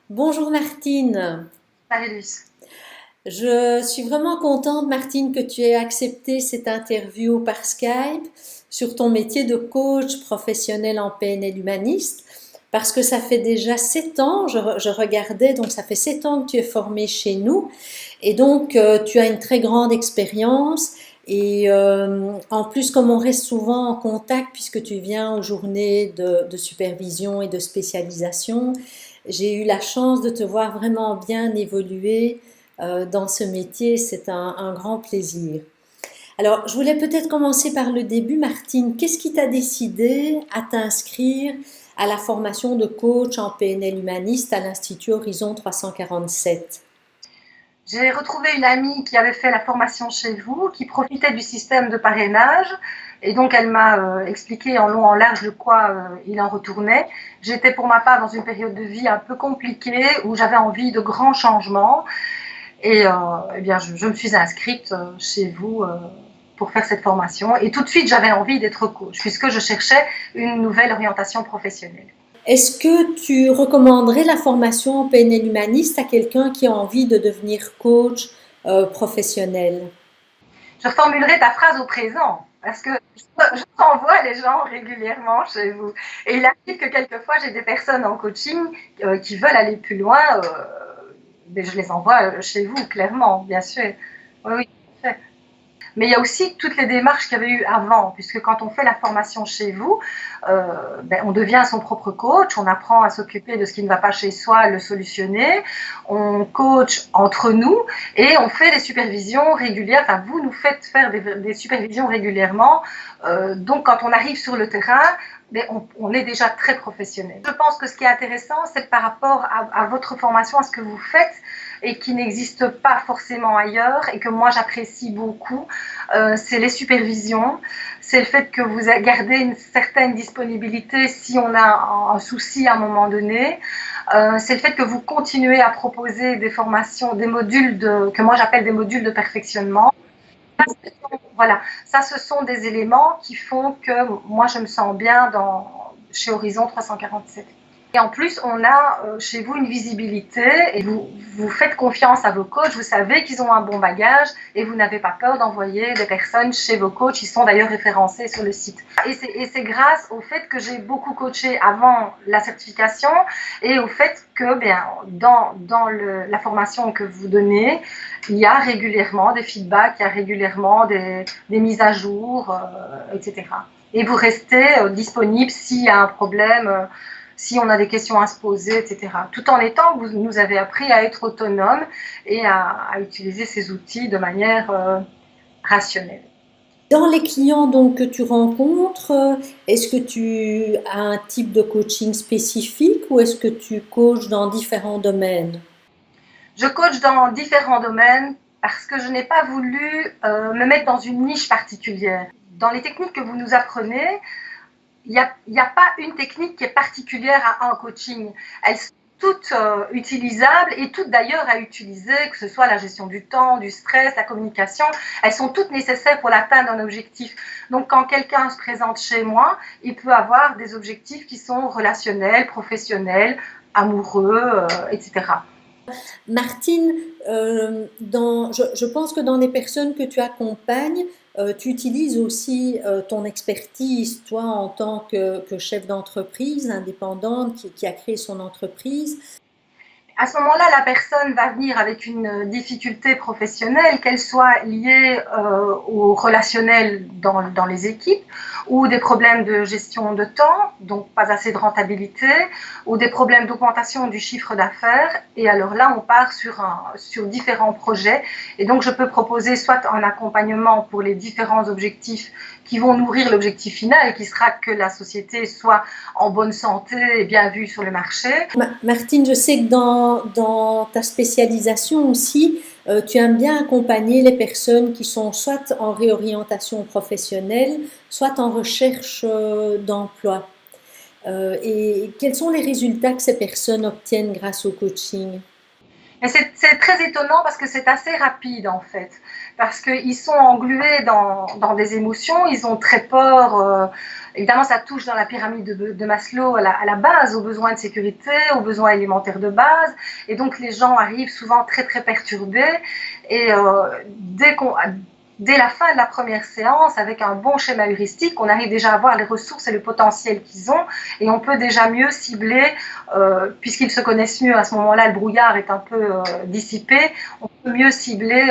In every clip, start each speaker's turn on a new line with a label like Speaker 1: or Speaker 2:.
Speaker 1: Bonjour Martine,
Speaker 2: Salut Luce.
Speaker 1: je suis vraiment contente Martine que tu aies accepté cette interview par Skype sur ton métier de coach professionnel en PNL humaniste parce que ça fait déjà 7 ans, je regardais, donc ça fait 7 ans que tu es formée chez nous et donc tu as une très grande expérience et en plus comme on reste souvent en contact puisque tu viens aux journées de supervision et de spécialisation, j'ai eu la chance de te voir vraiment bien évoluer dans ce métier. C'est un grand plaisir. Alors, je voulais peut-être commencer par le début, Martine. Qu'est-ce qui t'a décidé à t'inscrire à la formation de coach en PNL humaniste à l'Institut Horizon 347?
Speaker 2: J'ai retrouvé une amie qui avait fait la formation chez vous, qui profitait du système de parrainage. Et donc, elle m'a expliqué en long, en large de quoi il en retournait. J'étais pour ma part dans une période de vie un peu compliquée où j'avais envie de grands changements. Et eh bien, je me suis inscrite chez vous pour faire cette formation. Et tout de suite, j'avais envie d'être coach, puisque je cherchais une nouvelle orientation professionnelle.
Speaker 1: Est-ce que tu recommanderais la formation en PNL humaniste à quelqu'un qui a envie de devenir coach professionnel?
Speaker 2: Je reformulerai ta phrase au présent, parce que je renvoie les gens régulièrement chez vous. Et il arrive que quelquefois, j'ai des personnes en coaching qui veulent aller plus loin, mais je les envoie chez vous, clairement, bien sûr. Oui, oui, tout à fait. Mais il y a aussi toutes les démarches qu'il y avait eu avant, puisque quand on fait la formation chez vous, on devient son propre coach, on apprend à s'occuper de ce qui ne va pas chez soi, à le solutionner, on coach entre nous et on fait des supervisions régulières. Enfin, vous nous faites faire des supervisions régulièrement. Donc, quand on arrive sur le terrain, on est déjà très professionnel. Je pense que ce qui est intéressant, c'est par rapport à votre formation, à ce que vous faites et qui n'existe pas forcément ailleurs et que moi j'apprécie beaucoup, c'est les supervisions, c'est le fait que vous gardez une certaine disponibilité si on a un souci à un moment donné, c'est le fait que vous continuez à proposer des formations, des modules que moi j'appelle des modules de perfectionnement. Voilà, ça ce sont des éléments qui font que moi je me sens bien chez Horizon 347. Et en plus, on a chez vous une visibilité et vous faites confiance à vos coachs, vous savez qu'ils ont un bon bagage et vous n'avez pas peur d'envoyer des personnes chez vos coachs, ils sont d'ailleurs référencés sur le site. Et c'est grâce au fait que j'ai beaucoup coaché avant la certification et au fait que la formation que vous donnez, il y a régulièrement des feedbacks, il y a régulièrement des mises à jour, etc. Et vous restez disponible s'il y a un problème, si on a des questions à se poser, etc. Tout en étant, vous nous avez appris à être autonome et à utiliser ces outils de manière rationnelle.
Speaker 1: Dans les clients donc que tu rencontres, est-ce que tu as un type de coaching spécifique ou est-ce que tu coaches dans différents domaines?
Speaker 2: Je coach dans différents domaines parce que je n'ai pas voulu me mettre dans une niche particulière. Dans les techniques que vous nous apprenez, il y a pas une technique qui est particulière à un coaching. Elles sont toutes utilisables et toutes d'ailleurs à utiliser, que ce soit la gestion du temps, du stress, la communication, elles sont toutes nécessaires pour l'atteinte d'un objectif. Donc quand quelqu'un se présente chez moi, il peut avoir des objectifs qui sont relationnels, professionnels, amoureux, etc.
Speaker 1: Martine, je pense que dans les personnes que tu accompagnes, tu utilises aussi ton expertise, toi en tant que chef d'entreprise indépendante qui a créé son entreprise.
Speaker 2: À ce moment-là, la personne va venir avec une difficulté professionnelle, qu'elle soit liée au relationnel dans les équipes, ou des problèmes de gestion de temps, donc pas assez de rentabilité, ou des problèmes d'augmentation du chiffre d'affaires. Et alors là, on part sur différents projets. Et donc, je peux proposer soit un accompagnement pour les différents objectifs qui vont nourrir l'objectif final, qui sera que la société soit en bonne santé et bien vue sur le marché.
Speaker 1: Martine, je sais que dans ta spécialisation aussi, tu aimes bien accompagner les personnes qui sont soit en réorientation professionnelle, soit en recherche d'emploi. Et quels sont les résultats que ces personnes obtiennent grâce au coaching?
Speaker 2: Mais c'est très étonnant parce que c'est assez rapide en fait, parce qu'ils sont englués dans des émotions, ils ont très peur. Évidemment, ça touche dans la pyramide de Maslow à la base, aux besoins de sécurité, aux besoins élémentaires de base, et donc les gens arrivent souvent très très perturbés. Et dès la fin de la première séance, avec un bon schéma heuristique, on arrive déjà à voir les ressources et le potentiel qu'ils ont, et on peut déjà mieux cibler, puisqu'ils se connaissent mieux à ce moment-là, le brouillard est un peu dissipé, on peut mieux cibler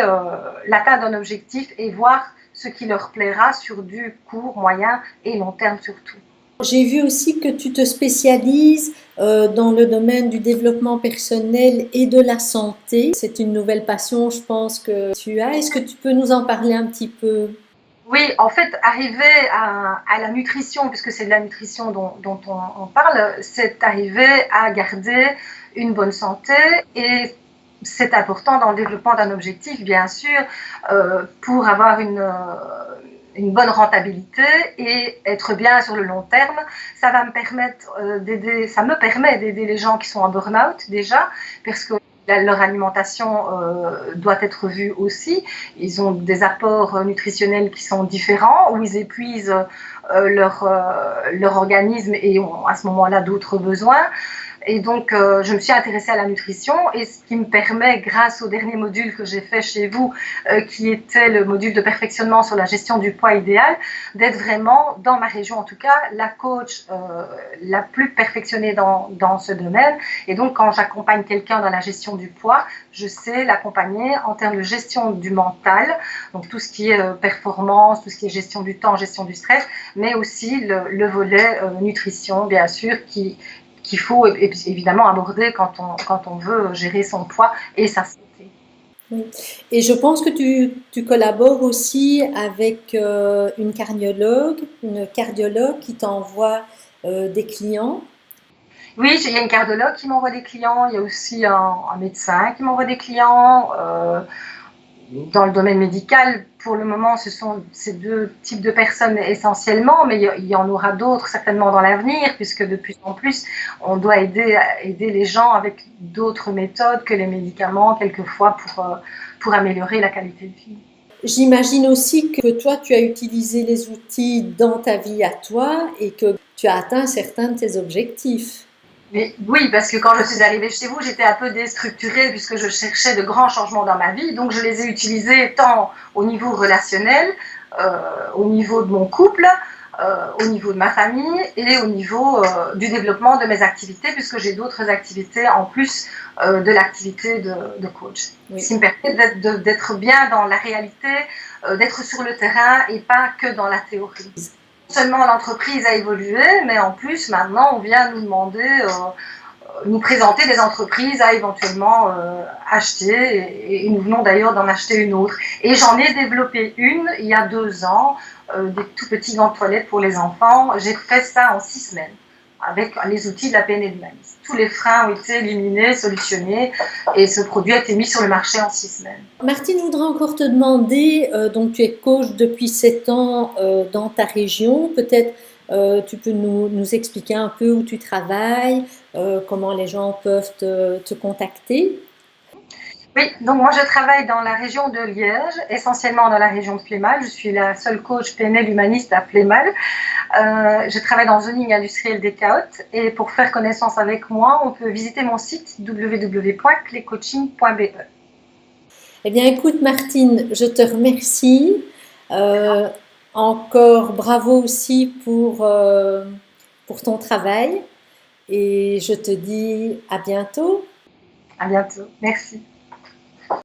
Speaker 2: l'atteinte d'un objectif et voir ce qui leur plaira sur du court, moyen et long terme surtout.
Speaker 1: J'ai vu aussi que tu te spécialises dans le domaine du développement personnel et de la santé. C'est une nouvelle passion, je pense, que tu as. Est-ce que tu peux nous en parler un petit peu?
Speaker 2: Oui, en fait, arriver à la nutrition, puisque c'est de la nutrition dont on parle, c'est arriver à garder une bonne santé, et c'est important dans le développement d'un objectif, bien sûr, pour avoir une bonne rentabilité et être bien sur le long terme. Ça va me permettre ça me permet d'aider les gens qui sont en burn-out déjà, parce que leur alimentation doit être vue aussi. Ils ont des apports nutritionnels qui sont différents, où ils épuisent leur organisme et ont à ce moment-là d'autres besoins. Et donc, je me suis intéressée à la nutrition, et ce qui me permet, grâce au dernier module que j'ai fait chez vous, qui était le module de perfectionnement sur la gestion du poids idéal, d'être vraiment, dans ma région en tout cas, la coach la plus perfectionnée dans ce domaine. Et donc, quand j'accompagne quelqu'un dans la gestion du poids, je sais l'accompagner en termes de gestion du mental, donc tout ce qui est performance, tout ce qui est gestion du temps, gestion du stress, mais aussi le volet nutrition, bien sûr, qu'il faut évidemment aborder quand on veut gérer son poids et sa santé.
Speaker 1: Et je pense que tu collabores aussi avec une cardiologue qui t'envoie des clients.
Speaker 2: Oui, il y a une cardiologue qui m'envoie des clients, il y a aussi un médecin qui m'envoie des clients. Dans le domaine médical, pour le moment, ce sont ces deux types de personnes essentiellement, mais il y en aura d'autres certainement dans l'avenir, puisque de plus en plus, on doit aider les gens avec d'autres méthodes que les médicaments, quelquefois, pour améliorer la qualité de vie.
Speaker 1: J'imagine aussi que toi, tu as utilisé les outils dans ta vie à toi et que tu as atteint certains de tes objectifs.
Speaker 2: Mais oui, parce que quand je suis arrivée chez vous, j'étais un peu déstructurée puisque je cherchais de grands changements dans ma vie. Donc, je les ai utilisés tant au niveau relationnel, au niveau de mon couple, au niveau de ma famille et au niveau du développement de mes activités, puisque j'ai d'autres activités en plus de l'activité de coach.
Speaker 1: Oui.
Speaker 2: Ce qui me permet d'être bien dans la réalité, d'être sur le terrain et pas que dans la théorie. Seulement l'entreprise a évolué, mais en plus maintenant on vient nous demander, nous présenter des entreprises à éventuellement acheter, et nous venons d'ailleurs d'en acheter une autre. Et j'en ai développé une il y a 2 ans, des tout petits gants de toilette pour les enfants. J'ai fait ça en 6 semaines avec les outils de la PNL Humaniste. Tous les freins ont été éliminés, solutionnés, et ce produit a été mis sur le marché en 6 semaines.
Speaker 1: Martine, je voudrais encore te demander, donc tu es coach depuis 7 ans dans ta région, peut-être tu peux nous expliquer un peu où tu travailles, comment les gens peuvent te contacter?
Speaker 2: Oui, donc moi je travaille dans la région de Liège, essentiellement dans la région de Plémal. Je suis la seule coach PNL humaniste à Plémal. Je travaille dans le zoning industriel des Cahottes, et pour faire connaissance avec moi, on peut visiter mon site www.clécoaching.be.
Speaker 1: Eh bien, écoute Martine, je te remercie. Encore bravo aussi pour ton travail, et je te dis à bientôt.
Speaker 2: À bientôt. Merci.